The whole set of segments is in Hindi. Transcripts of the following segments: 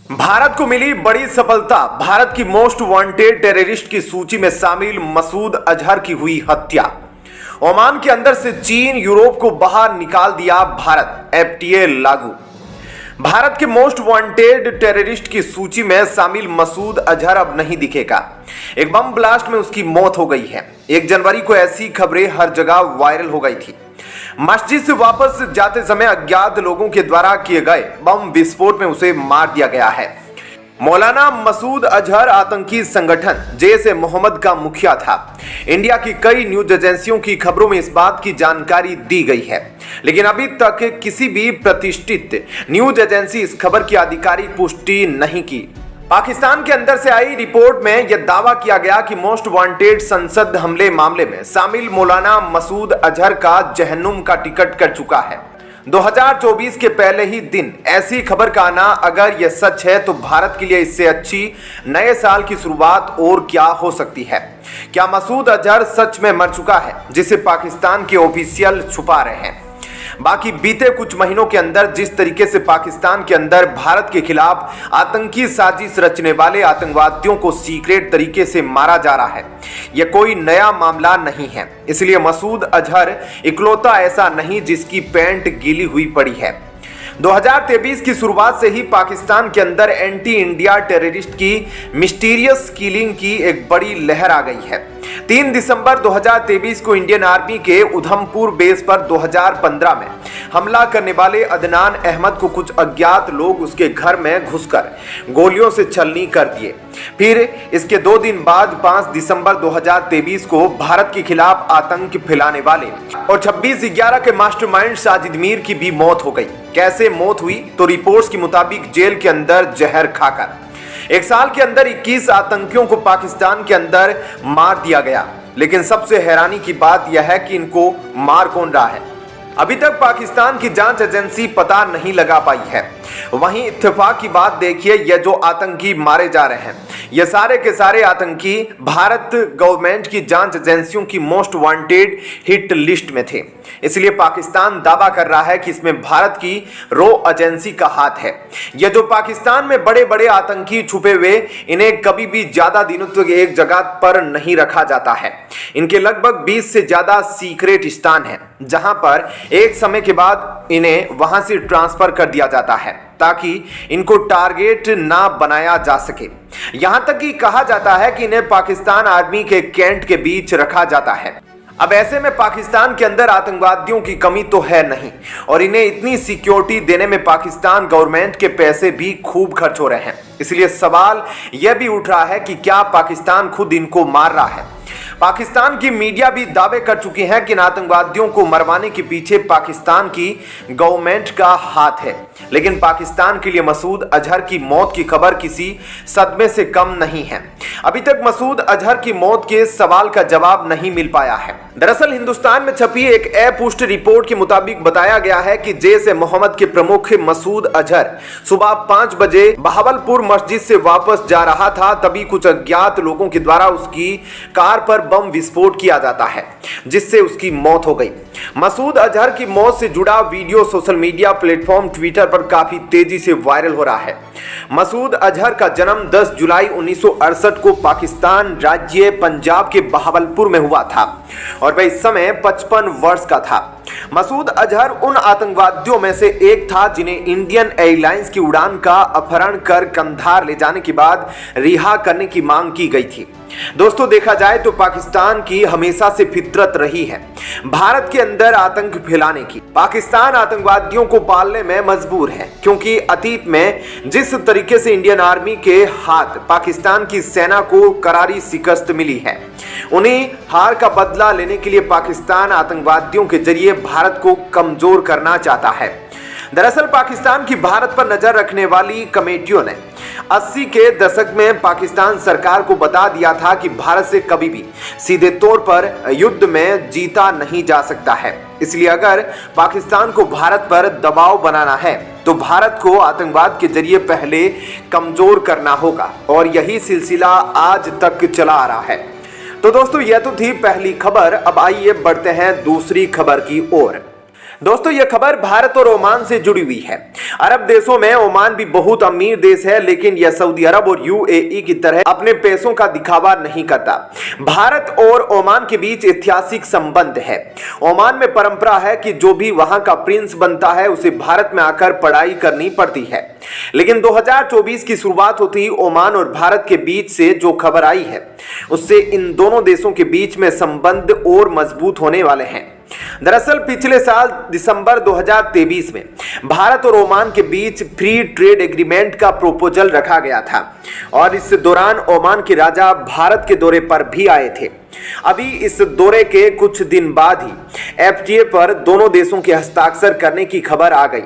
भारत को मिली बड़ी सफलता। भारत की मोस्ट वांटेड टेररिस्ट की सूची में शामिल मसूद अजहर की हुई हत्या। ओमान के अंदर से चीन, यूरोप को बाहर निकाल दिया भारत। एफटीए लागू। भारत के मोस्ट वांटेड टेररिस्ट की सूची में शामिल मसूद अजहर अब नहीं दिखेगा। एक बम ब्लास्ट में उसकी मौत हो गई है। 1 जनवरी को ऐसी खबरें हर जगह वायरल हो गई थी। मस्जिद से वापस जाते समय अज्ञात लोगों के द्वारा किए गए बम विस्फोट में उसे मार दिया गया है। मौलाना मसूद अजहर आतंकी संगठन जैश-ए-मोहम्मद का मुखिया था। इंडिया की कई न्यूज एजेंसियों की खबरों में इस बात की जानकारी दी गई है, लेकिन अभी तक किसी भी प्रतिष्ठित न्यूज एजेंसी इस खबर की आधिकारिक पुष्टि नहीं की। पाकिस्तान के अंदर से आई रिपोर्ट में यह दावा किया गया कि मोस्ट वांटेड संसद हमले मामले में शामिल मौलाना मसूद अजहर का जहन्नुम का टिकट कट चुका है। 2024 के पहले ही दिन ऐसी खबर का आना, अगर यह सच है तो भारत के लिए इससे अच्छी नए साल की शुरुआत और क्या हो सकती है। क्या मसूद अजहर सच में मर चुका है, जिसे पाकिस्तान के ऑफिशियल छुपा रहे हैं? बाकी बीते कुछ महीनों के अंदर जिस तरीके से पाकिस्तान के अंदर भारत के खिलाफ आतंकी साजिश रचने वाले आतंकवादियों को सीक्रेट तरीके से मारा जा रहा है, यह कोई नया मामला नहीं है। इसलिए मसूद अजहर इकलौता ऐसा नहीं जिसकी पैंट गीली हुई पड़ी है। 2023 की शुरुआत से ही पाकिस्तान के अंदर एंटी इंडिया टेररिस्ट की मिस्टीरियस किलिंग की एक बड़ी लहर आ गई है। 3 दिसंबर 2023 को इंडियन आर्मी के उधमपुर बेस पर 2015 में हमला करने वाले अदनान अहमद को कुछ अज्ञात लोग उसके घर में घुसकर गोलियों से छलनी कर दिए। फिर इसके 2 दिन बाद 5 दिसंबर 2023 को भारत के खिलाफ आतंक फैलाने वाले और 26/11 के मास्टरमाइंड साजिद मीर की भी मौत हो गई। कैसे मौत हुई? तो रिपोर्ट्स के मुताबिक जेल के अंदर जहर खाकर। 1 साल के अंदर 21 आतंकियों को पाकिस्तान के अंदर मार दिया गया। लेकिन सबसे हैरानी की बात यह है कि इनको मार कौन रहा है, अभी तक पाकिस्तान की जांच एजेंसी पता नहीं लगा पाई है। वहीं इत्तेफाक की बात देखिए, ये जो आतंकी मारे जा रहे हैं, ये सारे के सारे आतंकी भारत गवर्नमेंट की जांच एजेंसियों की मोस्ट वांटेड हिट लिस्ट में थे। इसलिए पाकिस्तान दावा कर रहा है कि इसमें भारत की रॉ एजेंसी का हाथ है। ये जो पाकिस्तान में बड़े बड़े आतंकी छुपे हुए, इन्हें कभी भी ज्यादा दिनों तक एक जगह पर नहीं रखा जाता है। इनके लगभग 20 से ज्यादा सीक्रेट स्थान हैं, जहां पर एक समय के बाद इन्हें वहां से ट्रांसफर कर दिया जाता है ताकि इनको टारगेट ना बनाया जा सके। यहां तक कि कहा जाता है कि इन्हें पाकिस्तान आर्मी के कैंट के बीच रखा जाता है। अब ऐसे में पाकिस्तान के अंदर आतंकवादियों की कमी तो है नहीं, और इन्हें इतनी सिक्योरिटी देने में पाकिस्तान गवर्नमेंट के पैसे भी खूब खर्च हो रहे हैं। इसलिए सवाल यह भी उठ रहा है कि क्या पाकिस्तान खुद इनको मार रहा है। पाकिस्तान की मीडिया भी दावे कर चुकी है कि इन आतंकवादियों को मरवाने के पीछे पाकिस्तान की गवर्नमेंट का हाथ है। लेकिन पाकिस्तान के लिए मसूद अजहर की मौत की खबर किसी सदमे से कम नहीं है। अभी तक मसूद अजहर की मौत के सवाल का जवाब नहीं मिल पाया है। दरअसल हिंदुस्तान में छपी एक अपुष्ट रिपोर्ट के मुताबिक बताया गया है कि जैश-ए-मोहम्मद के प्रमुख मसूद अजहर सुबह 5 बजे बहावलपुर मस्जिद से वापस जा रहा था, तभी कुछ अज्ञात लोगों के द्वारा उसकी कार पर बम विस्फोट किया जाता है, जिससे उसकी मौत हो गई। मसूद अजहर की मौत से जुड़ा video social media platform Twitter पर काफी तेजी से वायरल हो रहा है। मसूद अजहर का जन्म 10 जुलाई 1968 को पाकिस्तान राज्य पंजाब के बहावलपुर में हुआ था और वह इस समय 55 वर्ष का था। मसूद अजहर उन आतंकवादियों में से एक था जिन्हें इंडियन एयरलाइंस की उड़ान का अपहरण कर कंधार ले जाने के बाद रिहा करने की मांग की गई थी। दोस्तों, देखा जाए तो पाकिस्तान की हमेशा से फितरत रही है भारत के अंदर आतंक फैलाने की। पाकिस्तान आतंकवादियों को पालने में मजबूर है, क्योंकि अतीत में जिस तरीके से इंडियन आर्मी के हाथ पाकिस्तान की सेना को करारी शिकस्त मिली है, उन्हीं हार का बदला लेने के लिए पाकिस्तान आतंकवादियों के जरिए भारत को कमजोर करना चाहता है। दरअसल पाकिस्तान की भारत पर नजर रखने वाली कमेटियों ने 80 के दशक में पाकिस्तान सरकार को बता दिया था कि भारत से कभी भी सीधे तौर पर युद्ध में जीता नहीं जा सकता है। इसलिए अगर पाकिस्तान को भारत पर दबाव बनाना है तो भारत को आतंकवाद के जरिए पहले कमजोर करना होगा, और यही सिलसिला आज तक चला आ रहा है। तो दोस्तों, यह तो थी पहली खबर। अब आइए बढ़ते हैं दूसरी खबर की ओर। दोस्तों यह खबर भारत और ओमान से जुड़ी हुई है। अरब देशों में ओमान भी बहुत अमीर देश है, लेकिन यह सऊदी अरब और यूएई की तरह अपने पैसों का दिखावा नहीं करता। भारत और ओमान के बीच ऐतिहासिक संबंध है। ओमान में परंपरा है कि जो भी वहां का प्रिंस बनता है उसे भारत में आकर पढ़ाई करनी पड़ती है। लेकिन 2024 की शुरुआत होते ही ओमान और भारत के बीच से जो खबर आई है उससे इन दोनों देशों के बीच में संबंध और मजबूत होने वाले हैं। दरअसल पिछले साल दिसंबर 2023 में भारत और ओमान के बीच फ्री ट्रेड एग्रीमेंट का प्रपोजल रखा गया था और इस दौरान ओमान के राजा भारत के दौरे पर भी आए थे। अभी इस दौरे के कुछ दिन बाद ही एफटीए पर दोनों देशों के हस्ताक्षर करने की खबर आ गई।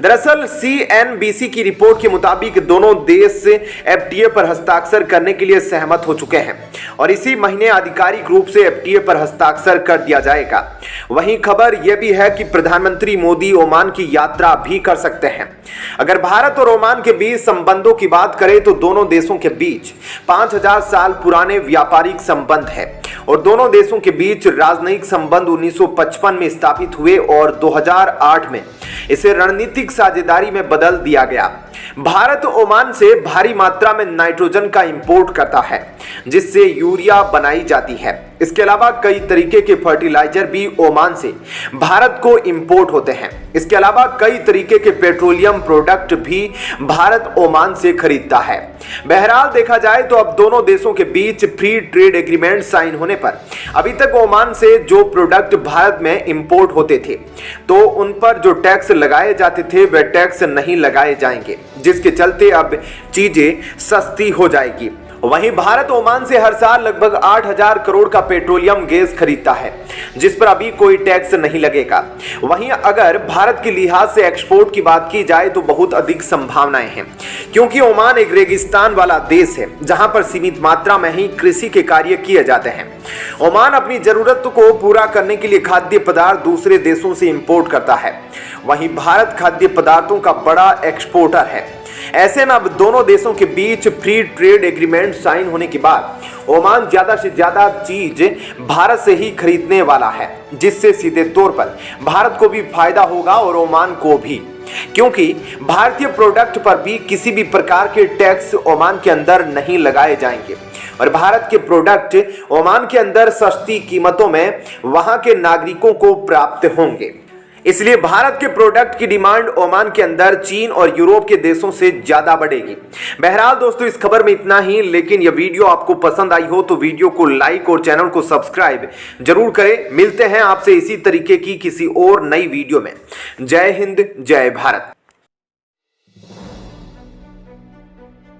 दरअसल सीएनबीसी की रिपोर्ट के मुताबिक दोनों देश एफटीए पर हस्ताक्षर करने के लिए सहमत हो चुके हैं और इसी महीने आधिकारिक रूप से एफटीए पर हस्ताक्षर कर दिया जाएगा। वहीं खबर यह भी है कि प्रधानमंत्री मोदी ओमान की यात्रा भी कर सकते हैं। अगर भारत और ओमान के बीच संबंधों की बात करें तो दोनों देशों के बीच 5000 साल पुराने व्यापारिक संबंध है और दोनों देशों के बीच राजनयिक संबंध 1955 में स्थापित हुए और 2008 में इसे रणनीतिक साझेदारी में बदल दिया गया। भारत ओमान से भारी मात्रा में नाइट्रोजन का इंपोर्ट करता है जिससे यूरिया बनाई जाती है। इसके अलावा कई तरीके के फर्टिलाइजर भी ओमान से भारत को इंपोर्ट होते हैं। इसके अलावा कई तरीके के पेट्रोलियम प्रोडक्ट भी भारत ओमान से खरीदता है। बहरहाल देखा जाए तो अब दोनों देशों के बीच फ्री ट्रेड एग्रीमेंट साइन होने पर अभी तक ओमान से जो प्रोडक्ट भारत में इंपोर्ट होते थे तो उन पर जो टैक्स लगाए जाते थे वह टैक्स नहीं लगाए जाएंगे, जिसके चलते अब चीजें सस्ती हो जाएगी। वहीं भारत ओमान से हर साल लगभग 8000 करोड़ का पेट्रोलियम गैस खरीदता है जिस पर अभी कोई टैक्स नहीं लगेगा। वहीं अगर भारत के लिहाज से एक्सपोर्ट की बात की जाए तो बहुत अधिक संभावनाएं हैं, क्योंकि ओमान एक रेगिस्तान वाला देश है जहां पर सीमित मात्रा में ही कृषि के कार्य किए जाते हैं। ओमान अपनी जरूरत को पूरा करने के लिए खाद्य पदार्थ दूसरे देशों से इंपोर्ट करता है। वहीं भारत खाद्य पदार्थों का बड़ा एक्सपोर्टर है। ऐसे में अब दोनों देशों के बीच फ्री ट्रेड एग्रीमेंट साइन होने के बाद ओमान ज्यादा से ज्यादा चीज भारत से ही खरीदने वाला है, जिससे सीधे तौर पर भारत को भी फायदा होगा और ओमान को भी, क्योंकि भारतीय प्रोडक्ट पर भी किसी भी प्रकार के टैक्स ओमान के अंदर नहीं लगाए जाएंगे और भारत के प्रोडक्ट ओमान के अंदर सस्ती कीमतों में वहां के नागरिकों को प्राप्त होंगे। इसलिए भारत के प्रोडक्ट की डिमांड ओमान के अंदर चीन और यूरोप के देशों से ज्यादा बढ़ेगी। बहरहाल दोस्तों इस खबर में इतना ही, लेकिन यह वीडियो आपको पसंद आई हो तो वीडियो को लाइक और चैनल को सब्सक्राइब जरूर करें। मिलते हैं आपसे इसी तरीके की किसी और नई वीडियो में। जय हिंद, जय भारत।